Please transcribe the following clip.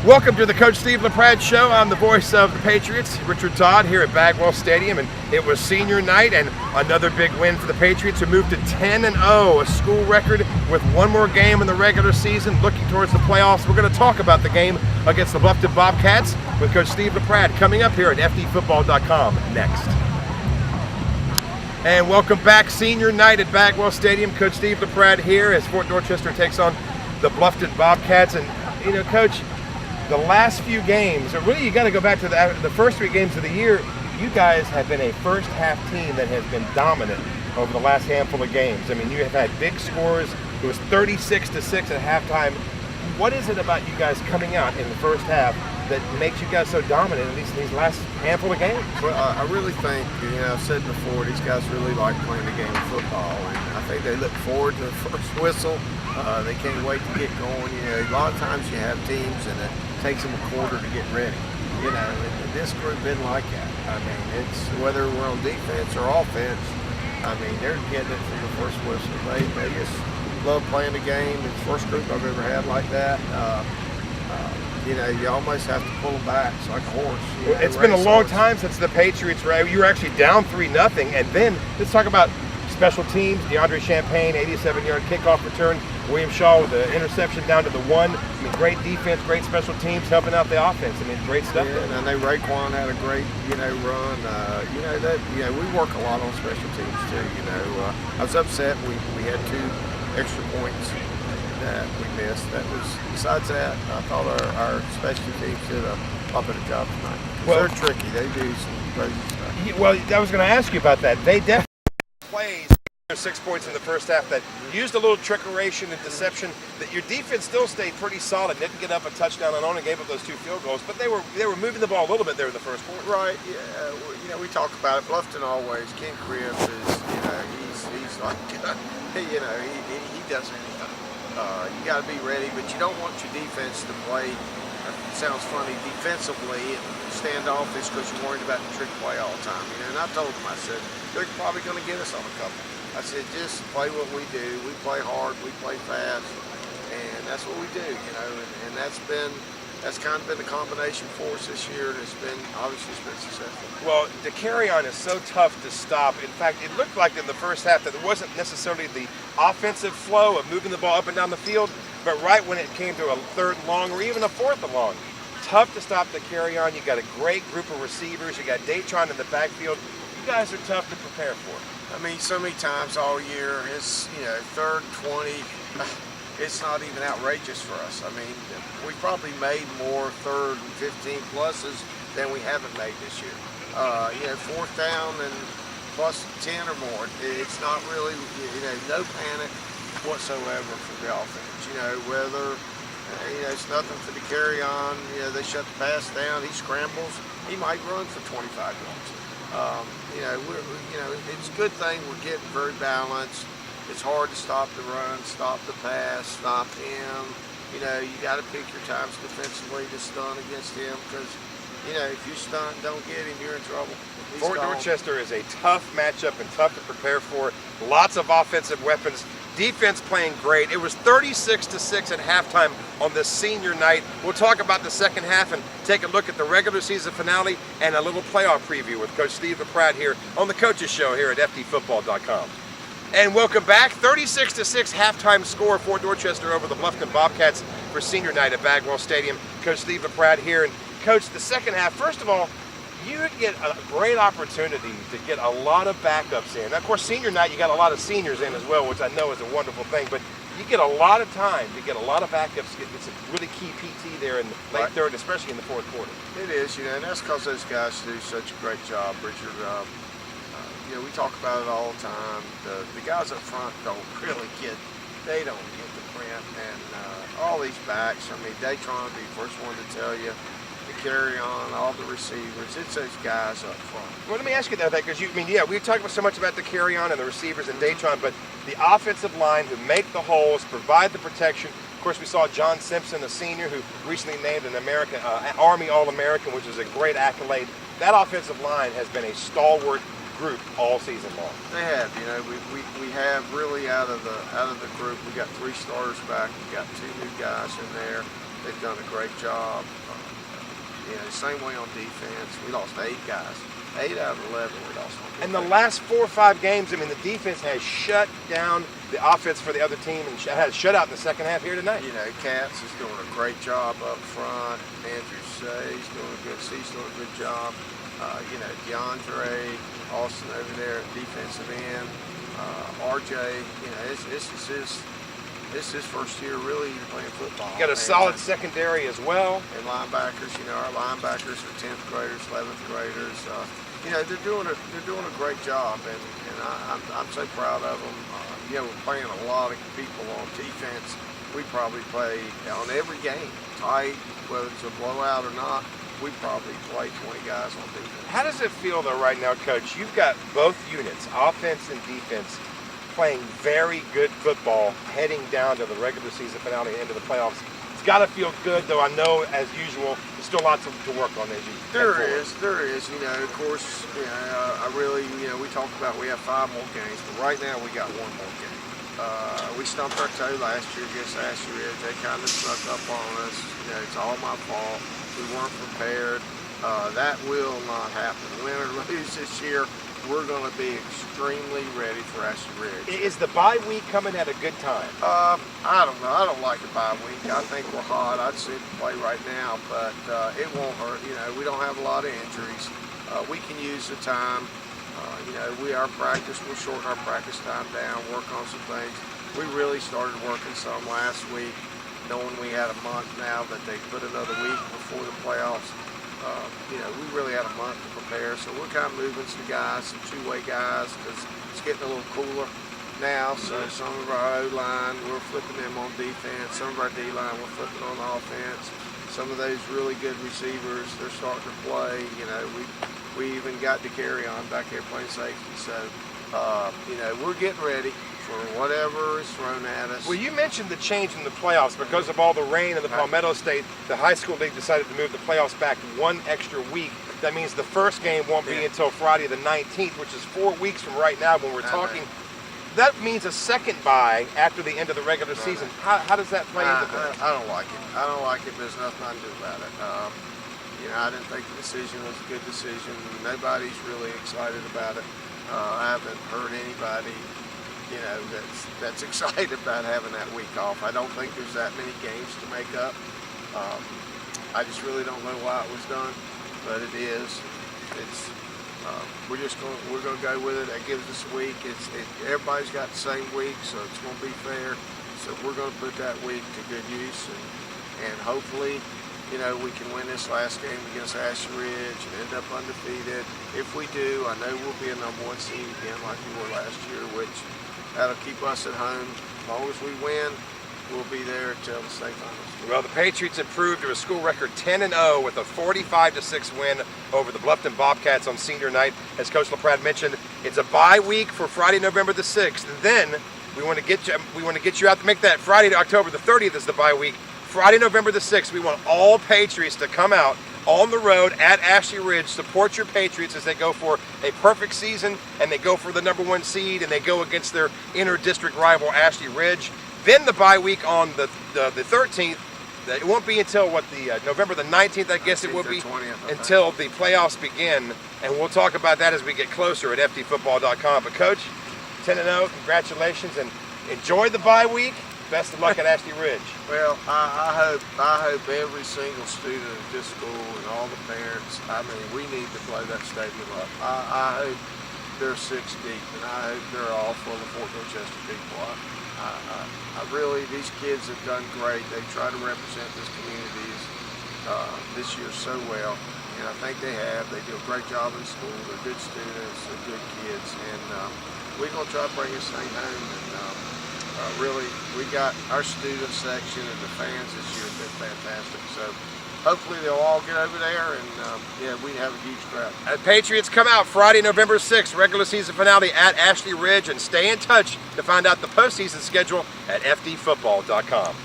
Welcome to the Coach Steve LaPrade Show. I'm the voice of the Patriots, Richard Todd, here at Bagwell Stadium, and it was senior night and another big win for the Patriots, who moved to 10-0, a school record with one more game in the regular season, looking towards the playoffs. We're going to talk about the game against the Bluffton Bobcats with Coach Steve LaPrade coming up here at FDfootball.com next. And welcome back, senior night at Bagwell Stadium. Coach Steve LaPrade here as Fort Dorchester takes on the Bluffton Bobcats. And, you know, Coach, the last few games, or really you got to go back to the first three games of the year, you guys have been a first half team that has been dominant over the last handful of games. I mean, you have had big scores. It was 36-6 at halftime. What is it about you guys coming out in the first half that makes you guys so dominant, at least in these last handful of games? Well, I really think, you know, I've said before, these guys really like playing the game of football, and I think they look forward to the first whistle. They can't wait to get going. You know, a lot of times you have teams and it takes them a quarter to get ready. You know, and this group didn't like that. I mean, it's whether we're on defense or offense. I mean, they're getting it from the first whistle. They just love playing the game. It's the first group I've ever had like that. You know, you almost have to pull them back. It's like a horse. You know, it's been a long time since the Patriots, right? You were actually down 3-0, and then let's talk about special teams. DeAndre Champagne, 87-yard kickoff return. William Shaw with the interception down to the 1. I mean, great defense, great special teams helping out the offense. I mean, great stuff. Yeah, and I know Raekwon had a great, you know, run. We work a lot on special teams too. You know, I was upset we had 2 extra points that we missed. That was, besides that, I thought our special teams did a lot better job tonight. Well, they're tricky. They do some crazy stuff. Well, I was going to ask you about that. They definitely plays 6 points in the first half that used a little trickeration and deception. That your defense still stayed pretty solid. Didn't get up a touchdown and only gave up those 2 field goals, but they were moving the ball a little bit there in the first quarter. Right. Yeah. You know, we talk about it. Bluffton always. Ken Cribbs is, you know, he's like, you know, he does anything. You got to be ready, but you don't want your defense to play, it sounds funny, defensively and standoffish because you're worried about the trick play all the time. You know, and I told them, I said, they're probably going to get us on a couple. I said, just play what we do. We play hard, we play fast, and that's what we do, you know, and that's kind of been the combination for us this year, and obviously it's been successful. Well, the carry-on is so tough to stop. In fact, it looked like in the first half that there wasn't necessarily the offensive flow of moving the ball up and down the field, but right when it came to a 3rd and long or even a 4th and long, tough to stop the carry-on. You got a great group of receivers. You got Datron in the backfield. You guys are tough to prepare for. I mean, so many times all year, it's, you know, 3rd, 20, it's not even outrageous for us. I mean, we probably made more 3rd and 15 pluses than we haven't made this year. You know, 4th down and plus 10 or more. It's not really, you know, no panic whatsoever for the offense. You know, whether, you know, it's nothing for the carry on. You know, they shut the pass down. He scrambles. He might run for 25 yards. You know, it's a good thing we're getting very balanced. It's hard to stop the run, stop the pass, stop him. You know, you got to pick your times defensively to stun against him because, you know, if you stunt, don't get him, you're in trouble. Fort Dorchester is a tough matchup and tough to prepare for. Lots of offensive weapons. Defense playing great. It was 36-6 at halftime on this senior night. We'll talk about the second half and take a look at the regular season finale and a little playoff preview with Coach Steve LaPrade here on the Coaches Show here at FDfootball.com. And welcome back. 36-6 halftime score for Dorchester over the Bluffton Bobcats for senior night at Bagwell Stadium. Coach Steve LaPrade here. And Coach, the second half, first of all, you get a great opportunity to get a lot of backups in. Now, of course, senior night, you got a lot of seniors in as well, which I know is a wonderful thing, but you get a lot of time to get a lot of backups, get some really key PT there in the late 3rd, especially in the 4th quarter. It is, you know, and that's because those guys do such a great job, Richard. You know, we talk about it all the time. The guys up front don't get the print, and all these backs, I mean, Datron would be the first one to tell you, the carry on, all the receivers, it's those guys up front. Well, let me ask you that, because we talk so much about the carry on and the receivers and Datron, but the offensive line who make the holes, provide the protection. Of course, we saw John Simpson, a senior, who recently named an Army All-American, which is a great accolade. That offensive line has been a stalwart group all season long. They have, you know, we have really out of the group, we got 3 starters back, we got 2 new guys in there. They've done a great job. Same way on defense. We lost 8 guys. 8 out of 11 we lost on defense. And the last 4 or 5 games, I mean, the defense has shut down the offense for the other team and had a shutout in the second half here tonight. Katz is doing a great job up front. Andrew Say's doing a good. C's doing a good job. DeAndre Austin over there at defensive end. RJ, this is his first year really playing football. You got a solid secondary as well. And linebackers, our linebackers are 10th graders, 11th graders. They're doing a great job, and I'm so proud of them. We're playing a lot of people on defense. We probably play on every game, tight, whether it's a blowout or not. We probably play 20 guys on defense. How does it feel though right now, Coach? You've got both units, offense and defense, playing very good football heading down to the regular season finale and into the playoffs. It's got to feel good, though. I know, as usual, there's still lots to work on as you There is. Of course, we talked about we have 5 more games, but right now we got 1 more game. We stumped our toe last year against Ashley Ridge. They kind of snuck up on us. It's all my fault. We weren't prepared. That will not happen. Win or lose this year, we're going to be extremely ready for Ashley Ridge. Is the bye week coming at a good time? I don't know. I don't like a bye week. I think we're hot. I'd see them play right now, but it won't hurt. We don't have a lot of injuries. We can use the time. Our practice, we'll shorten our practice time down, work on some things. We really started working some last week, knowing we had a month now that they put another week before the playoffs. We really had a month to prepare, so we're kind of moving some guys, some two-way guys, because it's getting a little cooler now. So some of our O-line, we're flipping them on defense. Some of our D-line, we're flipping on offense. Some of those really good receivers, they're starting to play. We even got to carry on back here playing safety. So, we're getting ready for whatever is thrown at us. Well, you mentioned the change in the playoffs because of all the rain in the Palmetto State. The high school league decided to move the playoffs back 1 extra week. That means the first game won't be until Friday the 19th, which is 4 weeks from right now when we're talking. That means a second bye after the end of the regular season. How does that play into things? I don't like it. I don't like it. There's nothing I can do about it. I didn't think the decision was a good decision. Nobody's really excited about it. I haven't heard anybody that's excited about having that week off. I don't think there's that many games to make up. I just really don't know why it was done, but it is. We're gonna go with it. That gives us a week. Everybody's got the same week, so it's gonna be fair. So we're gonna put that week to good use, and hopefully, we can win this last game against Ashley Ridge and end up undefeated. If we do, I know we'll be a #1 seed again like we were last year, which that'll keep us at home. As long as we win, we'll be there until the state finals. Well, the Patriots improved to a school record 10-0 with a 45-6 win over the Bluffton Bobcats on senior night. As Coach LaPrade mentioned, it's a bye week for Friday, November the 6th. And then we want to get you out to make that Friday, October the 30th is the bye week. Friday, November the 6th, we want all Patriots to come out on the road at Ashley Ridge, support your Patriots as they go for a perfect season and they go for the #1 seed and they go against their inter-district rival Ashley Ridge. Then the bye week on the 13th. It won't be until November the 19th, I guess it will be, 20th, until the playoffs begin, and we'll talk about that as we get closer at ftfootball.com. But Coach, 10-0, congratulations, and enjoy the bye week. Best of luck at Ashley Ridge. Well, I hope every single student at this school and all the parents, we need to play that stadium up. I hope they're 6 deep, and I hope they're all full of Fort Dorchester people. These kids have done great. They try to represent this community this year so well, and I think they have. They do a great job in school. They're good students. They're good kids, and we're going to try to bring this thing home. And we got our student section and the fans this year have been fantastic. So hopefully they'll all get over there, and we have a huge crowd. Patriots come out Friday, November 6th, regular season finale at Ashley Ridge, and stay in touch to find out the postseason schedule at ftfootball.com.